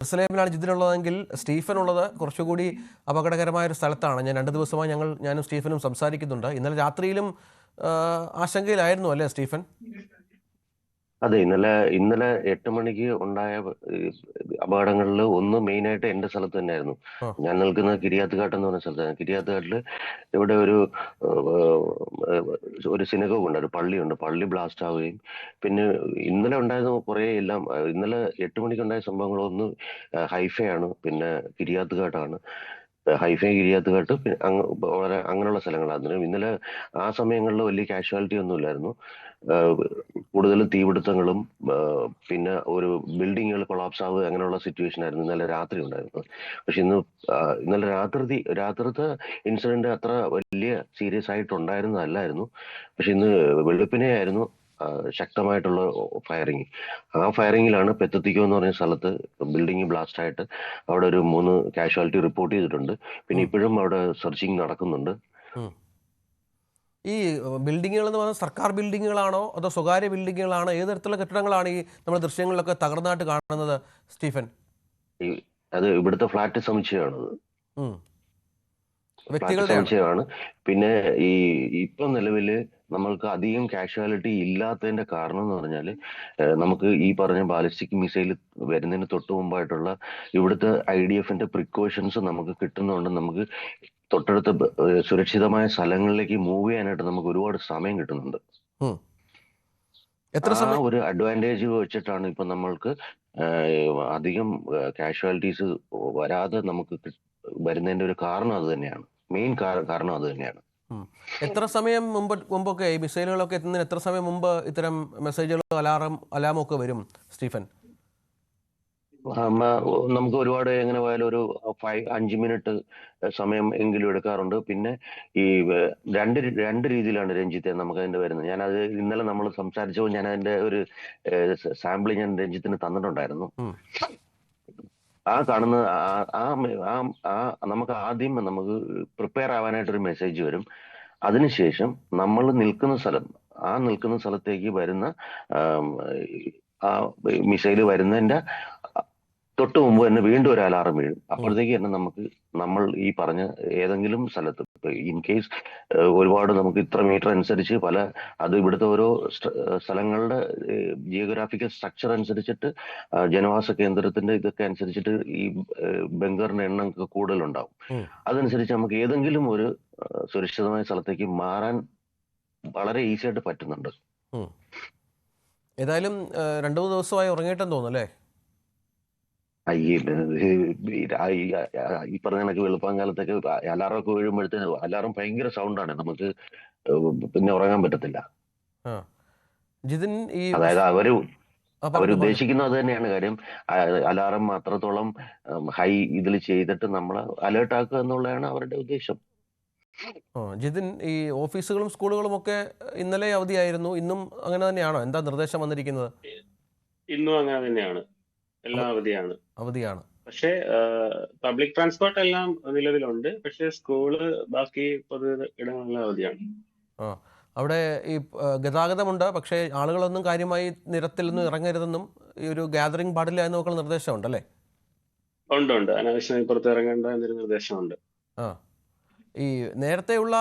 ജെറുസലേമിലാണ് ജിതിനുള്ളതെങ്കിൽ Stephen ഉള്ളത് കുറച്ചുകൂടി അപകടകരമായ ഒരു സ്ഥലത്താണ്. ഞാൻ 2 ദിവസമായി ഞാനും സ്റ്റീഫനും സംസാരിക്കുന്നുണ്ട്. ഇന്നലെ രാത്രിയിലും ആശങ്കയിലായിരുന്നു അല്ലേ സ്റ്റീഫൻ? അതെ, ഇന്നലെ 8 മണിക്ക് ഉണ്ടായ അപകടങ്ങളിൽ ഒന്ന് മെയിനായിട്ട് എന്റെ സ്ഥലത്ത് തന്നെയായിരുന്നു. ആ, ഞാൻ നിൽക്കുന്നത് കിരിയാത്തുകാട്ട് എന്ന് പറഞ്ഞ സ്ഥലത്താണ്. കിരിയാത്തുകാട്ടില് ഇവിടെ ഒരു സിനഗോഗ് ഉണ്ട്, ഒരു പള്ളിയുണ്ട്. പള്ളി ബ്ലാസ്റ്റ് ആവുകയും പിന്നെ ഇന്നലെ ഉണ്ടായത് കുറേ എല്ലാം ഇന്നലെ 8 മണിക്ക് ഉണ്ടായ സംഭവങ്ങളൊന്ന് ഹൈഫയാണ്, പിന്നെ കിരിയാത്തുകാട്ടാണ്. ഹൈഫയും കിരിയാത്തുകാട്ട് പിന്നെ വളരെ അങ്ങനെയുള്ള സ്ഥലങ്ങളാണ്. ഇന്നലെ ആ സമയങ്ങളിൽ വലിയ കാഷ്വാലിറ്റി ഒന്നും ഇല്ലായിരുന്നു. കൂടുതലും തീപിടുത്തങ്ങളും പിന്നെ ഒരു ബിൽഡിങ്ങുകൾ കൊളാപ്സ് ആവുക അങ്ങനെയുള്ള സിറ്റുവേഷൻ ആയിരുന്നു ഇന്നലെ രാത്രി ഉണ്ടായിരുന്നത്. പക്ഷെ ഇന്നലെ രാത്രിത്തെ ഇൻസിഡന്റ് അത്ര വലിയ സീരിയസ് ആയിട്ടുണ്ടായിരുന്നതല്ലായിരുന്നു. പക്ഷെ ഇന്ന് വെളുപ്പിനെ ആയിരുന്നു ശക്തമായിട്ടുള്ള ഫയറിങ്. ആ ഫയറിങ്ങിലാണ് പെത്തത്തിക്കോ എന്ന് പറഞ്ഞ സ്ഥലത്ത് ബിൽഡിംഗ് ബ്ലാസ്റ്റ് ആയിട്ട് അവിടെ ഒരു 3 കാഷ്വാലിറ്റി റിപ്പോർട്ട് ചെയ്തിട്ടുണ്ട്. പിന്നെ ഉം, ഇപ്പോഴും അവിടെ സെർച്ചിങ് നടക്കുന്നുണ്ട്. ഉം. ഈ ബിൽഡിങ്ങുകൾ എന്ന് പറഞ്ഞാൽ സർക്കാർ ബിൽഡിങ്ങുകളാണോ അതോ സ്വകാര്യ ബിൽഡിങ്ങുകളാണോ? ഏത് തരത്തിലുള്ള കെട്ടിടങ്ങളാണ് ഈ നമ്മുടെ ദൃശ്യങ്ങളിലൊക്കെ തകർന്നായിട്ട് കാണുന്നത് സ്റ്റീഫൻ? ഈ അത് ഇവിടുത്തെ ഫ്ലാറ്റ് സമുച്ചയമാണത്. ഉം. ഫ്ലാറ്റ് വ്യക്തികളുടെയാണ്. സമുച്ചയമാണ്. പിന്നെ ഈ ഇപ്പൊ നിലവില് നമ്മൾക്ക് അധികം കാഷ്വാലിറ്റി ഇല്ലാത്തതിന്റെ കാരണം എന്ന് പറഞ്ഞാല് നമുക്ക് ഈ പറഞ്ഞ ബാലിസ്റ്റിക് മിസൈൽ വരുന്നതിന് തൊട്ട് മുമ്പായിട്ടുള്ള ഇവിടുത്തെ IDFന്റെ പ്രിക്കോഷൻസ് നമുക്ക് കിട്ടുന്നതുകൊണ്ട് നമുക്ക് തൊട്ടടുത്ത സുരക്ഷിതമായ സ്ഥലങ്ങളിലേക്ക് മൂവ് ചെയ്യാനായിട്ട് നമുക്ക് ഒരുപാട് സമയം കിട്ടുന്നുണ്ട്. ഉം. എത്ര ആ സമയം? ഒരു അഡ്വാൻറ്റേജ് വെച്ചിട്ടാണ് ഇപ്പൊ നമ്മൾക്ക് അധികം കാഷ്വാലിറ്റീസ് വരാതെ നമുക്ക് വരുന്നതിന്റെ ഒരു കാരണം അത് തന്നെയാണ്. മെയിൻ കാരണം അത് തന്നെയാണ്. ഉം. എത്ര സമയം മുമ്പൊക്കെ ഈ മിസൈലുകളൊക്കെ എത്തുന്നതിന് എത്ര സമയം മുമ്പ് ഇത്തരം മെസ്സേജുകൾ അലാമും ഒക്കെ വരും സ്റ്റീഫൻ? നമുക്ക് ഒരുപാട് എങ്ങനെ പോയാലും ഒരു 5 മിനിറ്റ് സമയം എങ്കിലും എടുക്കാറുണ്ട്. പിന്നെ ഈ രണ്ട് രീതിയിലാണ് രഞ്ജിത്തെ നമുക്ക് അതിന്റെ വരുന്നത്. ഞാനത് ഇന്നലെ നമ്മൾ സംസാരിച്ചപ്പോൾ ഞാൻ അതിന്റെ ഒരു സാമ്പിൾ ഞാൻ രഞ്ജിത്തിന് തന്നിട്ടുണ്ടായിരുന്നു. ഉം. ആ കാണുന്ന നമുക്ക് ആദ്യം നമുക്ക് പ്രിപ്പയർ ആവാനായിട്ട് ഒരു മെസ്സേജ് വരും. അതിനുശേഷം നമ്മൾ നിൽക്കുന്ന സ്ഥലത്തേക്ക് വരുന്ന ആം, ആ മിസൈല് വരുന്നതിന്റെ തൊട്ട് മുമ്പ് തന്നെ വീണ്ടും ഒരു അലാറം വീഴും. ഉം. അപ്പോഴത്തേക്ക് തന്നെ നമ്മൾ ഈ പറഞ്ഞ ഏതെങ്കിലും സ്ഥലത്ത് ഇൻ കേസ് ഒരുപാട് നമുക്ക് ഇത്ര മീറ്റർ അനുസരിച്ച് അത് ഇവിടുത്തെ ഓരോ സ്ഥലങ്ങളുടെ ജിയോഗ്രാഫിക്കൽ സ്ട്രക്ചർ അനുസരിച്ചിട്ട് ജനവാസ കേന്ദ്രത്തിന്റെ ഇതൊക്കെ അനുസരിച്ചിട്ട് ഈ ബങ്കറിന്റെ എണ്ണം ഒക്കെ കൂടുതലുണ്ടാവും. ഉം. അതനുസരിച്ച് നമുക്ക് ഏതെങ്കിലും ഒരു സുരക്ഷിതമായ സ്ഥലത്തേക്ക് മാറാൻ വളരെ ഈസി ആയിട്ട് പറ്റുന്നുണ്ട്. ഉം. ഏതായാലും 2-3 ദിവസമായി ഉറങ്ങിയിട്ടെന്ന് തോന്നുന്നു അല്ലേ? ഈ ഈ പറഞ്ഞ കണക്ക് വെളുപ്പാങ്കാലത്തൊക്കെ അലാറം ഒക്കെ വീഴുമ്പോഴത്തേന് അലാറം ഭയങ്കര സൗണ്ടാണ്, നമുക്ക് പിന്നെ ഉറങ്ങാൻ പറ്റത്തില്ല. ആ, ജിതിൻ ഈ അതായത് പറഞ്ഞു പറഞ്ഞു. അവരുദ്ദേശിക്കുന്നത് അത് തന്നെയാണ് കാര്യം. അലാറം അത്രത്തോളം ഹൈ ഇതിൽ ചെയ്തിട്ട് നമ്മളെ അലേർട്ട് ആക്കുക എന്നുള്ളതാണ് അവരുടെ ഉദ്ദേശം. ജിതിൻ, ഈ ഓഫീസുകളും സ്കൂളുകളും ഒക്കെ ഇന്നലെ അവധിയായിരുന്നു. ഇന്നും അങ്ങനെ തന്നെയാണോ? എന്താ നിർദ്ദേശം വന്നിരിക്കുന്നത്? ഇന്നും അങ്ങനെ തന്നെയാണ്, എല്ലാം അവ- അവധിയാണ്. അവധിയാണ്. പക്ഷേ പബ്ലിക് ട്രാൻസ്പോർട്ട് എല്ലാം നിലവിലുണ്ട്. പക്ഷേ സ്കൂള്, ബാക്കി പൊതു ഇടങ്ങളെല്ലാം അവധിയാണ്. ആ, അവിടെ ഈ ഗതാഗതമുണ്ട്, പക്ഷേ ആളുകളൊന്നും കാര്യമായി നിരത്തിൽ നിന്നും ഇറങ്ങരുതെന്നും ഈ ഒരു ഗ്യാതറിംഗ് പാടില്ല എന്നൊക്കെയുള്ള നിർദ്ദേശമുണ്ടല്ലേ? ഉണ്ട്. അനാവശ്യമായി പുറത്തിറങ്ങേണ്ട എന്നൊരു നിർദ്ദേശമുണ്ട്. ആ, ഈ നേരത്തെയുള്ള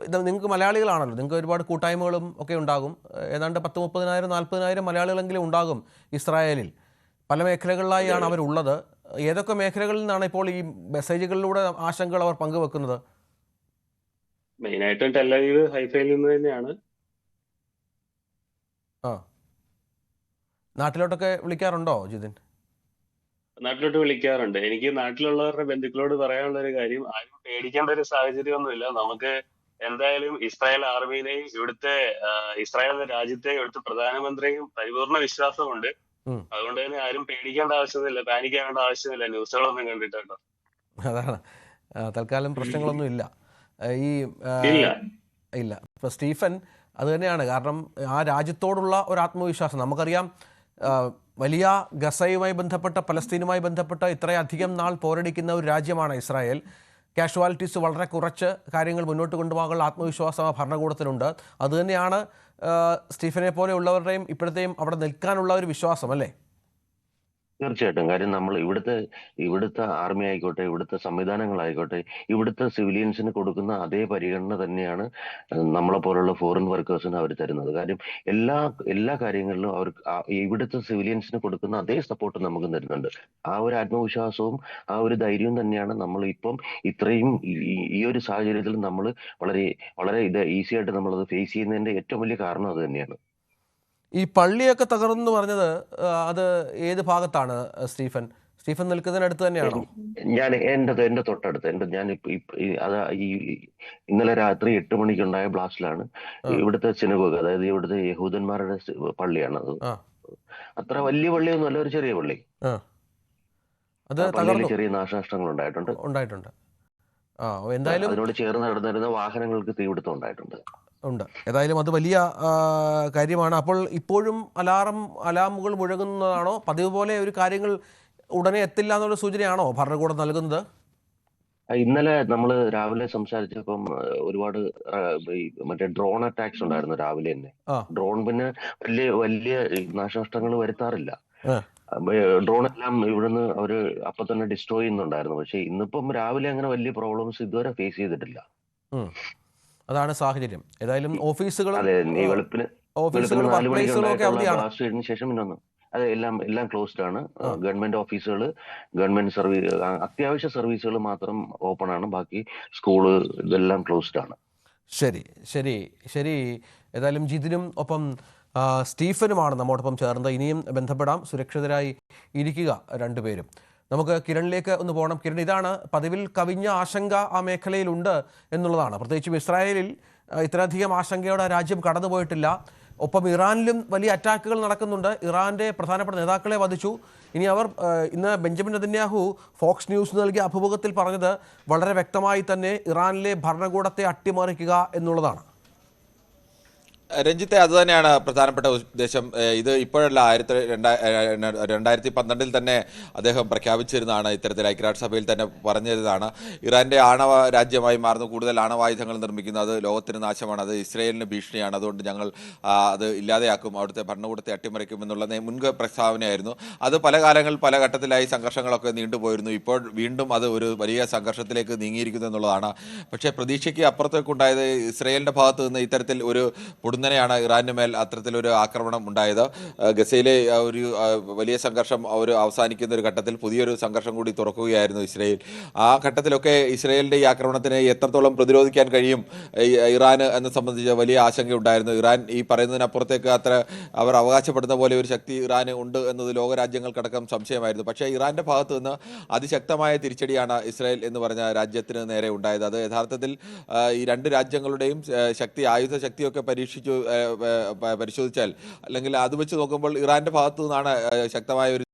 ഇത് നിങ്ങൾക്ക് മലയാളികളാണല്ലോ, നിങ്ങൾക്ക് ഒരുപാട് കൂട്ടായ്മകളും ഒക്കെ ഉണ്ടാകും. ഏതാണ്ട് 10-30,000 40,000 മലയാളികളെങ്കിലും ഉണ്ടാകും ഇസ്രായേലിൽ. പല മേഖലകളിലായാണ് അതെ. അവരുള്ളത്. ഏതൊക്കെ മേഖലകളിൽ നിന്നാണ് ഇപ്പോൾ ഈ മെസ്സേജുകളിലൂടെ ആശങ്കകൾ അവർ പങ്കുവെക്കുന്നത്? മെയിനായിട്ടും ടെല്ലവീവ്, ഹൈഫയിൽ നിന്ന് തന്നെയാണ്. ആ, നാട്ടിലോട്ടൊക്കെ വിളിക്കാറുണ്ടോ ജിതിൻ? നാട്ടിലോട്ട് വിളിക്കാറുണ്ട്. എനിക്ക് നാട്ടിലുള്ളവരുടെ ബന്ധുക്കളോട് പറയാനുള്ള ഒരു കാര്യം, ആരും പേടിക്കേണ്ട ഒരു സാഹചര്യമൊന്നുമില്ല. നമുക്ക് എന്തായാലും ഇസ്രായേൽ ആർമിയിലെയും ഇസ്രായേൽ എന്ന രാജ്യത്തെയും ഇവിടുത്തെ പ്രധാനമന്ത്രിയും പരിപൂർണ വിശ്വാസമുണ്ട്. ഉം. അതുകൊണ്ട് തന്നെ ആരും പേടിക്കേണ്ട ആവശ്യമില്ല, പാനിക് ആവേണ്ട ആവശ്യമില്ല ന്യൂസുകളൊന്നും കണ്ടിട്ടോ. അതാണ്. തൽക്കാലം പ്രശ്നങ്ങളൊന്നും ഇല്ല. ഈ ഇല്ല. ഇല്ല. ഇപ്പോൾ സ്റ്റീഫൻ അത് തന്നെയാണ് കാരണം. ആ രാജ്യത്തോടുള്ള ഒരു ആത്മവിശ്വാസം നമുക്കറിയാം. ആ, വലിയ ഗസയുമായി ബന്ധപ്പെട്ട, പലസ്തീനുമായി ബന്ധപ്പെട്ട ഇത്രയധികം നാൾ പോരടിക്കുന്ന ഒരു രാജ്യമാണ് ഇസ്രായേൽ. കാഷ്വാലിറ്റീസ് വളരെ കുറച്ച് കാര്യങ്ങൾ മുന്നോട്ട് കൊണ്ടുപോകാനുള്ള ആത്മവിശ്വാസം ആ ഭരണകൂടത്തിനുണ്ട്. അതുതന്നെയാണ് സ്റ്റീഫനെ പോലെയുള്ളവരുടെയും ഇപ്പോഴത്തെയും അവിടെ നിൽക്കാനുള്ള ഒരു വിശ്വാസം അല്ലേ? തീർച്ചയായിട്ടും. കാര്യം നമ്മൾ ഇവിടുത്തെ ആർമി ആയിക്കോട്ടെ, ഇവിടുത്തെ സംവിധാനങ്ങളായിക്കോട്ടെ, ഇവിടുത്തെ സിവിലിയൻസിന് കൊടുക്കുന്ന അതേ പരിഗണന തന്നെയാണ് നമ്മളെ പോലുള്ള ഫോറിൻ വർക്കേഴ്സിന് അവർ തരുന്നത്. കാര്യം എല്ലാ എല്ലാ കാര്യങ്ങളിലും അവർക്ക് ഇവിടുത്തെ സിവിലിയൻസിന് കൊടുക്കുന്ന അതേ സപ്പോർട്ട് നമുക്കും തരുന്നുണ്ട്. ആ ഒരു ആത്മവിശ്വാസവും ആ ഒരു ധൈര്യവും തന്നെയാണ് നമ്മൾ ഇപ്പം ഇത്രയും ഈ ഒരു സാഹചര്യത്തിൽ നമ്മൾ വളരെ വളരെ ഈസി ആയിട്ട് നമ്മളത് ഫേസ് ചെയ്യുന്നതിന്റെ ഏറ്റവും വലിയ കാരണം അത് തന്നെയാണ്. ഈ പള്ളിയൊക്കെ തകർന്നു പറഞ്ഞത് അത് ഏത് ഭാഗത്താണ് സ്റ്റീഫൻ? സ്റ്റീഫൻ നിൽക്കുന്നതിനടുത്ത് തന്നെയാണോ? ഞാൻ എന്റെ തൊട്ടടുത്ത് ഞാൻ ഈ ഇന്നലെ രാത്രി 8 മണിക്കുണ്ടായ ബ്ലാസ്റ്റിലാണ് ഇവിടുത്തെ സിനഗോഗ്, അതായത് ഇവിടുത്തെ യഹൂദന്മാരുടെ പള്ളിയാണ് അത്. ആ അത്ര വലിയ പള്ളിയൊന്നും അല്ല, ഒരു ചെറിയ പള്ളി. ആ അത് പള്ളിയിൽ തകർന്നു ചെറിയ നാശനഷ്ടങ്ങൾ ഉണ്ടായിട്ടുണ്ട്. ഉണ്ടായിട്ടുണ്ട്. എന്തായാലും അതിനോട് ചേർന്ന് നടന്നിരുന്ന വാഹനങ്ങൾക്ക് തീപിടുത്തം ഉണ്ടായിട്ടുണ്ട്. ഉണ്ട്. ഏതായാലും അത് വലിയ കാര്യമാണ്. അപ്പോൾ ഇപ്പോഴും അലാമുകൾ മുഴങ്ങുന്നതാണോ? പതിവ് പോലെ ഒരു കാര്യങ്ങൾ ഉടനെ എത്തില്ല എന്നുള്ള സൂചനയാണോ ഭരണകൂടം നൽകുന്നത്? ഇന്നലെ നമ്മൾ രാവിലെ സംസാരിച്ചപ്പം ഒരുപാട് മറ്റേ ഡ്രോൺ അറ്റാക്സ് ഉണ്ടായിരുന്നു രാവിലെ തന്നെ. ഡ്രോൺ പിന്നെ വലിയ വലിയ നാശനഷ്ടങ്ങൾ വരുത്താറില്ല. ഡ്രോൺ എല്ലാം ഇവിടുന്ന് അവര് അപ്പൊ തന്നെ ഡിസ്ട്രോയ് ചെയ്യുന്നുണ്ടായിരുന്നു. പക്ഷെ ഇന്നിപ്പം രാവിലെ അങ്ങനെ വലിയ പ്രോബ്ലംസ് ഇതുവരെ ഫേസ് ചെയ്തിട്ടില്ല. അതാണ് സാഹചര്യം. ഏതായാലും ഓഫീസുകളും അതെ, ഈ വെളുപ്പിന് 4 മണിക്ക് ശേഷം പിന്നൊന്ന് അതെ എല്ലാം ക്ലോസ്ഡ് ആണ്. ഗവൺമെന്റ് ഓഫീസുകൾ, ഗവൺമെന്റ് സർവീസ്, അത്യാവശ്യ സർവീസുകൾ മാത്രം ഓപ്പൺ ആണ്. ബാക്കി സ്കൂള് ഇതെല്ലാം ക്ലോസ്ഡ് ആണ്. ശരി ശരി ശരി. ഏതായാലും ജിതിനും ഒപ്പം സ്റ്റീഫനുമാണ് നമ്മോടൊപ്പം ചേർന്നത്. ഇനിയും ബന്ധപ്പെടാം. സുരക്ഷിതരായി ഇരിക്കുക രണ്ടുപേരും. നമുക്ക് കിരണിലേക്ക് ഒന്ന് പോകണം. കിരൺ, ഇതാണ് പതിവിൽ കവിഞ്ഞ ആശങ്ക ആ മേഖലയിലുണ്ട് എന്നുള്ളതാണ്. പ്രത്യേകിച്ചും ഇസ്രായേലിൽ ഇത്രയധികം ആശങ്കയോടെ രാജ്യം കടന്നുപോയിട്ടില്ല. ഒപ്പം ഇറാനിലും വലിയ അറ്റാക്കുകൾ നടക്കുന്നുണ്ട്. ഇറാൻ്റെ പ്രധാനപ്പെട്ട നേതാക്കളെ വധിച്ചു. ഇനി ഇന്ന് ബെഞ്ചമിൻ നെതന്യാഹു ഫോക്സ് ന്യൂസ് നൽകിയ അഭിമുഖത്തിൽ പറഞ്ഞത് വളരെ വ്യക്തമായി തന്നെ ഇറാനിലെ ഭരണകൂടത്തെ അട്ടിമറിക്കുക എന്നുള്ളതാണ്. രഞ്ജിത്തെ, അതുതന്നെയാണ് പ്രധാനപ്പെട്ട ഉദ്ദേശം. ഇത് ഇപ്പോഴല്ല, 2012 തന്നെ അദ്ദേഹം പ്രഖ്യാപിച്ചിരുന്നതാണ്. ഇത്തരത്തിൽ ഐക്യരാഷ്ട്രസഭയിൽ തന്നെ പറഞ്ഞിരുന്നതാണ്. ഇറാന്റെ ആണവ രാജ്യമായി മാറുന്നു, കൂടുതൽ ആണവായുധങ്ങൾ നിർമ്മിക്കുന്നു, അത് ലോകത്തിന് നാശമാണ്, അത് ഇസ്രയേലിന് ഭീഷണിയാണ്, അതുകൊണ്ട് ഞങ്ങൾ അത് ഇല്ലാതെയാക്കും, അവിടുത്തെ ഭരണകൂടത്തെ അട്ടിമറിക്കും എന്നുള്ള മുൻക് പ്രസ്താവനയായിരുന്നു. അത് പല പല ഘട്ടത്തിലായി സംഘർഷങ്ങളൊക്കെ നീണ്ടുപോയിരുന്നു. ഇപ്പോൾ വീണ്ടും അത് ഒരു വലിയ സംഘർഷത്തിലേക്ക് നീങ്ങിയിരിക്കുന്നു എന്നുള്ളതാണ്. പക്ഷേ പ്രതീക്ഷയ്ക്ക് അപ്പുറത്തേക്കുണ്ടായത് ഇസ്രയേലിന്റെ ഭാഗത്ത് നിന്ന് ഇത്തരത്തിൽ ഒരു പൊടുന്നനെയാണ് ഇറാന് മേൽ അത്തരത്തിലൊരു ആക്രമണം ഉണ്ടായത്. ഗസയിലെ ഒരു വലിയ സംഘർഷം അവസാനിക്കുന്ന ഒരു ഘട്ടത്തിൽ പുതിയൊരു സംഘർഷം കൂടി തുറക്കുകയായിരുന്നു ഇസ്രയേൽ. ആ ഘട്ടത്തിലൊക്കെ ഇസ്രയേലിന്റെ ഈ ആക്രമണത്തിന് എത്രത്തോളം പ്രതിരോധിക്കാൻ കഴിയും ഇറാന് എന്ന് സംബന്ധിച്ച് വലിയ ആശങ്കയുണ്ടായിരുന്നു. ഇറാൻ ഈ പറയുന്നതിനപ്പുറത്തേക്ക് അവർ അവകാശപ്പെടുന്ന പോലെ ഒരു ശക്തി ഇറാന് ഉണ്ട് എന്നത് ലോകരാജ്യങ്ങൾക്കടക്കം സംശയമായിരുന്നു. പക്ഷേ ഇറാന്റെ ഭാഗത്ത് നിന്ന് അതിശക്തമായ തിരിച്ചടിയാണ് ഇസ്രായേൽ എന്ന് പറഞ്ഞ രാജ്യത്തിന് നേരെ ഉണ്ടായത്. അത് യഥാർത്ഥത്തിൽ ഈ രണ്ട് രാജ്യങ്ങളുടെയും ആയുധ ശക്തിയൊക്കെ പരിശോധിച്ചാൽ അല്ലെങ്കിൽ അത് വെച്ച് നോക്കുമ്പോൾ ഇറാന്റെ ഭാഗത്തു നിന്നാണ് ശക്തമായ ഒരു